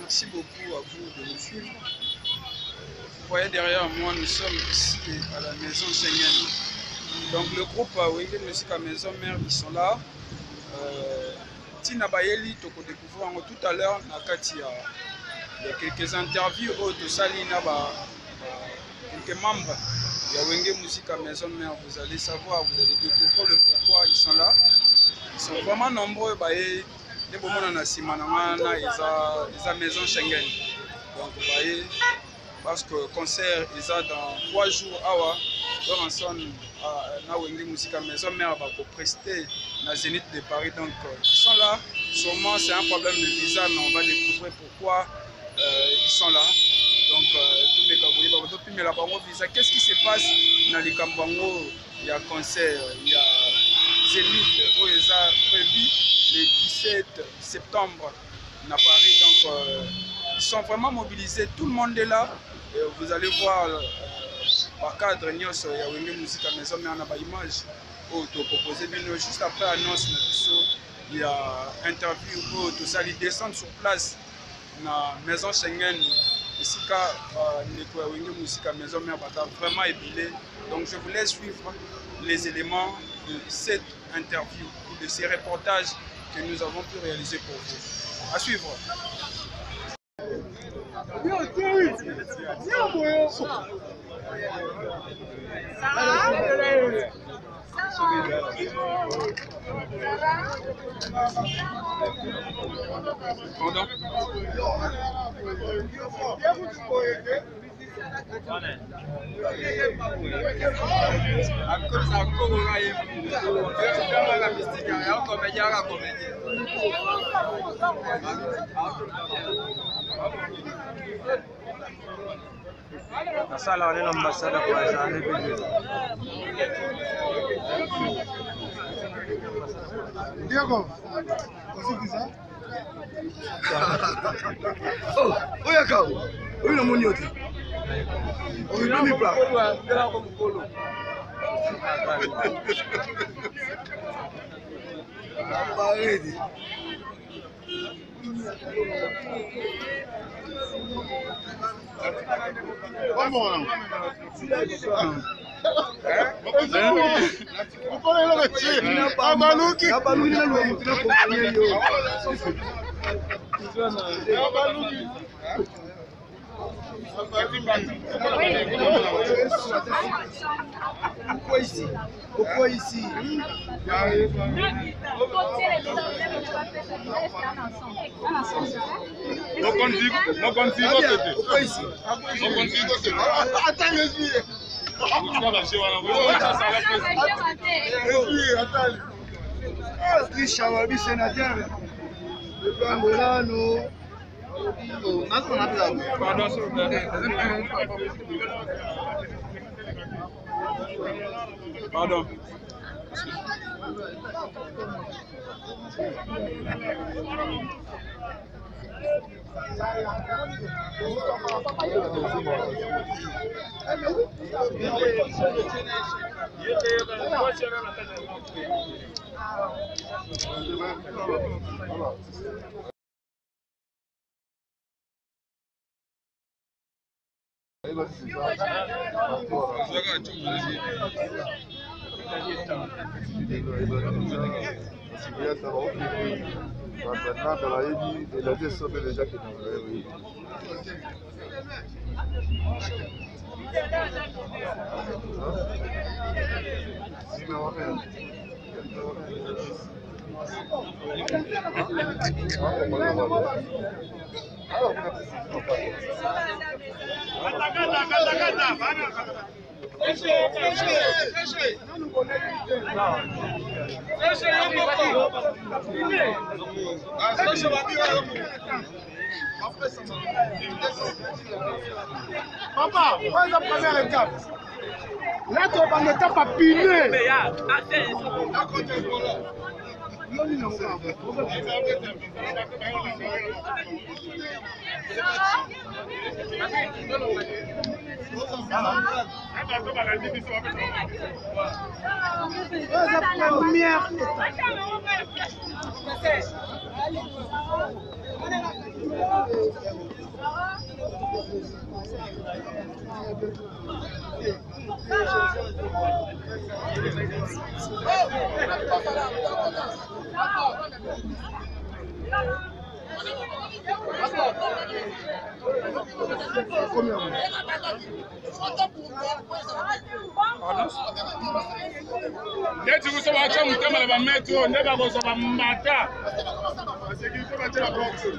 Merci beaucoup à vous de nous suivre. Vous voyez derrière moi, nous sommes ici à la maison Schengen. Donc le groupe Wenge Musique à Maison Mère, ils sont là. Tina Bayeli, tu peux découvrir tout à l'heure, il y a quelques interviews de Salina, quelques membres. Il y a Wenge Musique à Maison Mère, vous allez savoir, vous allez découvrir le pourquoi ils sont là. Ils sont vraiment nombreux. Les moments dans la maison Schengen. Donc, vous voyez, parce que le concert est dans 3 jours. Donc, ensemble, à Wenge Musique à Maison Mère pour prester dans Zénith de Paris. Donc, ils sont là. Sûrement, c'est un problème de visa, mais on va découvrir pourquoi ils sont là. Donc, tous mes Kagouli, visa. Qu'est-ce qui se passe dans les Kambango? Il y a concert, il y a Zénith, où ils ont prévu le 17 septembre à Paris. Donc, ils sont vraiment mobilisés. Tout le monde est là. Et vous allez voir par cadre, il y a Wenge Musique à Maison, mais on a des images où tu proposé. Juste après l'annonce, il y a interview où tout ça, ils descendent sur place dans la maison Schengen. Ici, Wenge Musique à Maison, mais on va vraiment épilé. Donc, je vous laisse suivre les éléments de cette interview, de ces reportages que nous avons pu réaliser pour vous. À suivre. Pardon? Asala wale na ambasada kwa jana bibi. Diego, usikiza? Oh, oya kao. Oyo na moni yote. Oyo demi pla. Parede. Vamos lá. Pourquoi ici? Pardon. Papa, prends la première étape. Là, tu vas ne t'as pas piné. Première étape. Ndeti kusoma cha mtema la metro ndeba kusoma mbata. Security bache la box.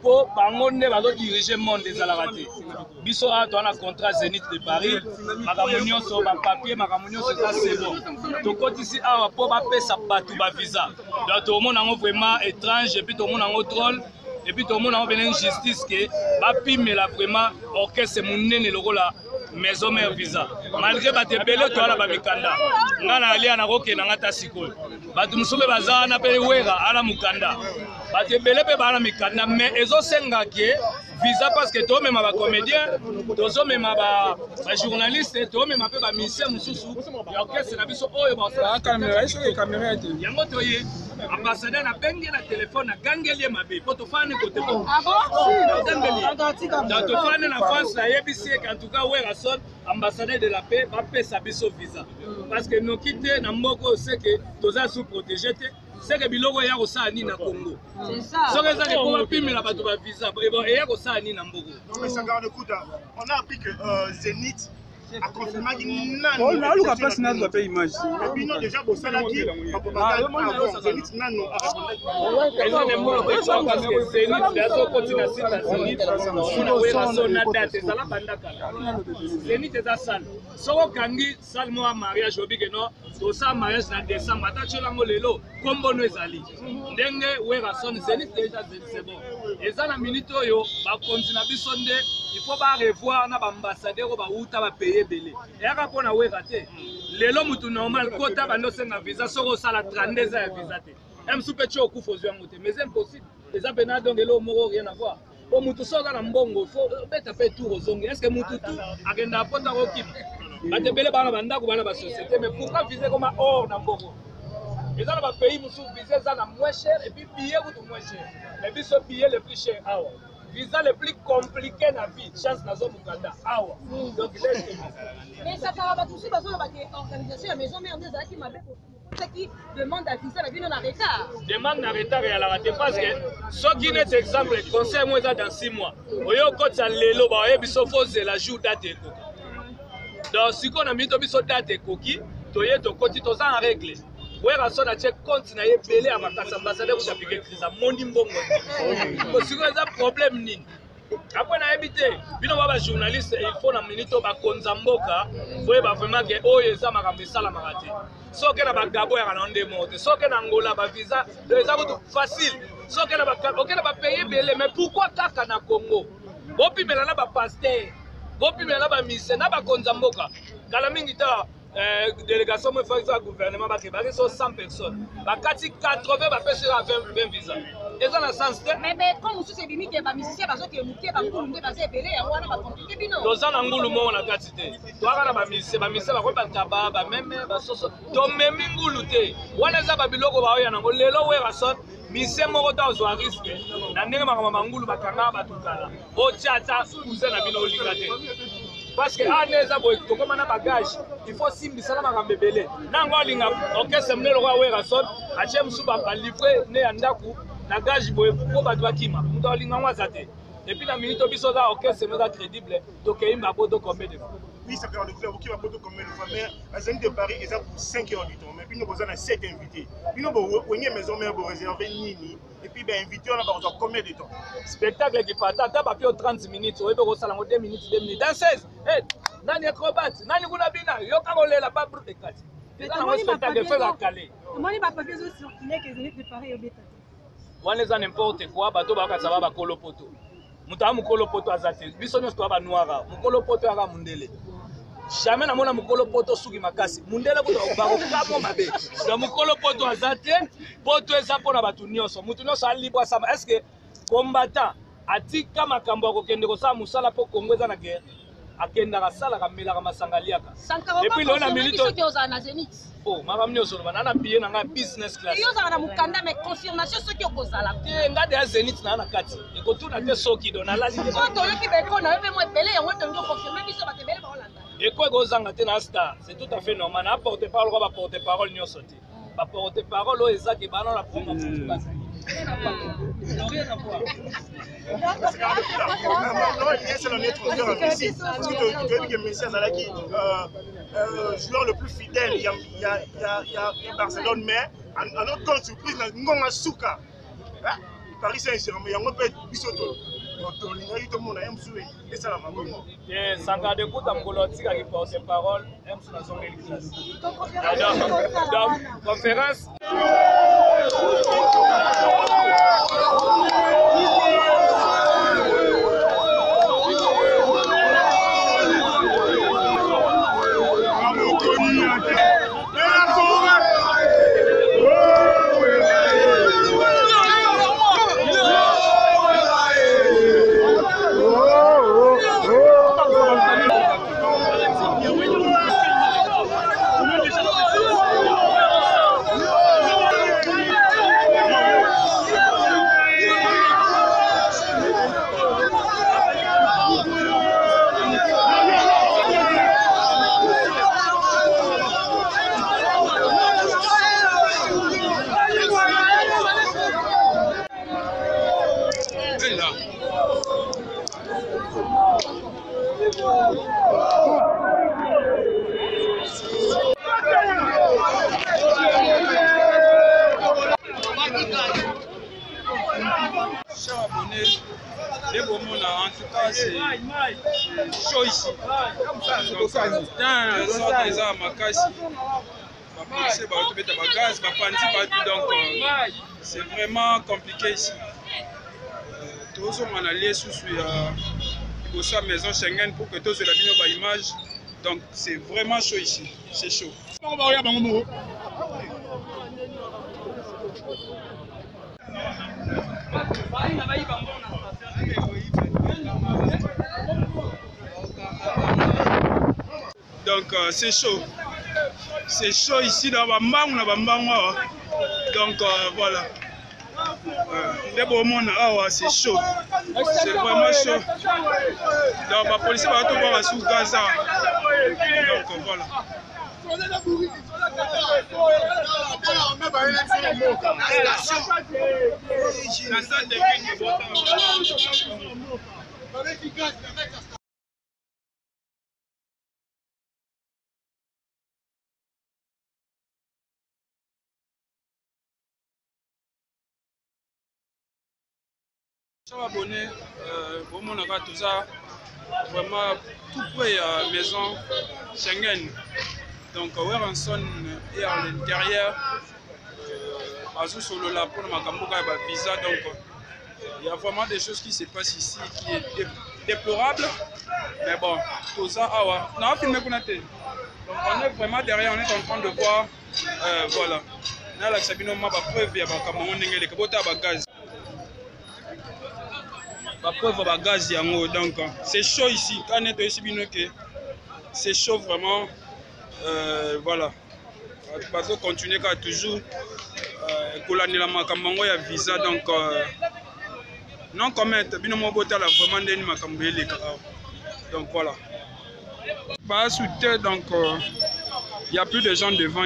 pour bangonne bazo diriger monde des alaraté biso a to na contrat Zénith de Paris makamunyo so ba papier makamunyo so ça c'est bon to kotisi a po ba pesa batu ba visa donc to mona ngo vraiment étrange et puis to mona ngo drôle et puis to mona ngo benen justice que ba pimela vraiment orchestre munene lokola maison mère visa malgré ba tebele to ala ba mikanda ngana alia na koke na ngata sikoyo batu musobe bazana na pe wera ala mukanda batebele pe bana mikanda mais ezosenga ke visa parce que to même ba comédien to même ba journaliste to même pe ba musicien mususu ya orchestre na biso oyo ba caméra yango to ye ambassadeur na bengi na téléphone na gangeli mabe poto fane côté bon ah bon dans to fane na France la yebisi en tout cas wera son ambassadeur de la paix ba pesa biso visa parce que no quitter na mboko c'est que toza sous protégé c'est que biloko ya ko sa ni na Congo c'est ça so que ça que pour pimela bato ba visa et bon ya ko sa ni na mboko non mais ça garde coup on a appris que Zénith a confirmé que Oh, là, Luka passe n'a pas image. et puis non déjà bon ça là qui Zenith nano eza ne moko pesa parce que Zenith dazo continue sita Zenith on wera sona date ezala banda kala Zenith eza sale soko kangi sale mo mariage obike no to sa mariage na décembre ata cholango lelo kombono ezali ndenge wera son Zenith déjà c'est bon eza na minute oyo ba continue biso nde il faut ba revoir na ba ambassadeur ba uta ba payer belé eyaka pona wera te lelo mutu normal kota bando senga visa soko sala 32 ya visa te msupe cho kufozo yango te mais c'est impossible les apena donc elo moko rien à voir o mutu soka na mbongo faut beta pe tour ozongi est-ce que mutu tu agenda pota ko kip batebele bana bandako bana ba société mais pourquoi viser comme or na mbongo ils ont ba pays musu viser ça na moins cher et puis billet ou moins cher mais biso billet le plus cher awa visa le plus compliqué na vie chance na zo mukanda awa donc mais ça va pas toucher parce que l'organisation la maison mère des qui m'a ceux qui demandent à visa la vie non en retard demande en retard et à la raté parce que ce qui n'est exemple conseil moi dans 6 mois oyo kotsa lelo ba oyebi so fose la jour date ko donc si qu'on a mis to biso date koki to ye to koti to za en règle wera so na check compte na ye belé à makasa ambassadeur ko tapike krisa mondi mbongo ko siko eza problème nini après na habité bino ba journaliste il faut na minute ba konza mboka boye ba vraiment que oyo eza makambo sala marate soke na ba gabo ya na ndé mote soke na ngola ba visa eza ko facile soke na ba OK na ba payer belé mais pourquoi kaka na Congo bopi mela na ba pasteur bopi mela ba mise na ba konza mboka kala mingi ta délégation me fait ça gouvernement ba ke ba so 100 personnes ba kati 80 ba pèse 20 visa et ça na sens mais comme vous c'est limite ba musicien ba so ke muke ba ngulu nde ba se belé ya wana ba compliqué bino doza na ngulu mo na kati te to aka na ba musicien ba ko ba taba ba même ba so to même ngulu te wana za ba biloko ba oya na ngo lelo we rason mise moko ta ozwa risque na ndenge makama mangulu bakanga batukala o tchata kuze na bino olinga te parce que aneza boy to comme na bagage il faut simbisa na makambe belé nango olinga okese mnelo kwa we rason ache msuba ba livrer ne yandaku na gage boy ko ba twakima ndo olinga ngwaza te et puis na minute biso za okese meza crédible to keimba bodo combien de fois. Oui, ça fait un déclare qui va pas combien de fois, mais à Zenith de Paris, ils ont pour 5 heures du temps. Mais puis nous avons 7 invités. Puis nous avons une maison mère pour réserver Nini. Et puis ben invité, on a besoin combien de temps? Spectacle qui part, t'as pas plus 30 minutes, on va au salon 2 minutes, 2 minutes. Dans 16, nani acrobat, nani kunabina, yo kangole la pas brûler 4. C'est un spectacle fait la calé. Moi il va pas besoin circuler que Zenith de Paris au bêta. On les a n'importe quoi, bateau ba kasaba ba kolo poto. Muta mukolo poto azate. Biso nyos ko ba noira, mukolo poto aga mundele. Jamais na mona mukolo poto suki makasi. Mundele ko ba ko kamo mabe. Na mukolo poto azate, poto eza pona batu nyonso. Mutu nyonso ali libre sama. Est-ce que combattant atika makambo akokende ko sa musala po Congo eza na guerre. Akenda ka sala ka mela ka masangaliaka. Et puis là on a minute na Zenith. Oh, makamni osolo banana billet na nga business class. Yo za na mukanda mais confirmation ce qui okozala. Te ngade ya Zenith na kati. Eko tuna te soki dona la ligne. So to yoki beko na ebe mo belé yango to ngo confirmer biso ba tebele ba Hollande. Eko kozanga te na star, c'est tout à fait normal. Na porte parole ko ba porte parole nyonso te. Ba porte parole o ezaki bana la prendre pour basi. Rien à voir. Parce que c'est le nettoyeur Messi. Parce que tu as dit que Messi est le joueur le plus fidèle. Il y a Barcelone, mais en autre compte, surprise, Ngonga Souka. Paris Saint-Germain, il y a un peu de bisoto. Et sans garder compte à Mgoloti qui porte parole, donc, conférence. En tout cas, c'est chaud ici. Donc, ça, déjà, à Makassi, c'est vraiment compliqué ici. Tous on a lié sous la maison Schengen pour que tous la vidéo image. Donc, c'est vraiment chaud ici. C'est chaud. Donc c'est chaud. C'est chaud ici dans Bambang. Donc voilà. C'est chaud. C'est vraiment chaud. Donc la police va tout voir sous Gaza. Donc voilà. Abonnés, on a tout ça vraiment tout près à la maison Schengen. Donc, Weranson est à l'intérieur, à Solo là pour ma visa. Donc, il y a vraiment des choses qui se passent ici qui est déplorable. Mais bon, tout ça, on a filmé pour notre. Donc, on est vraiment derrière, on est en train de voir. Voilà. On a la Sabino ma preuve, il y a un gaz. La preuve à gaz donc c'est chaud ici quand on est ici c'est chaud vraiment voilà parce que continuer qu'à toujours coloniser la makambo ya visa donc non comment bino mo bota la vraiment ndeni makambo les donc voilà pas sous terre donc il y a plus de gens devant.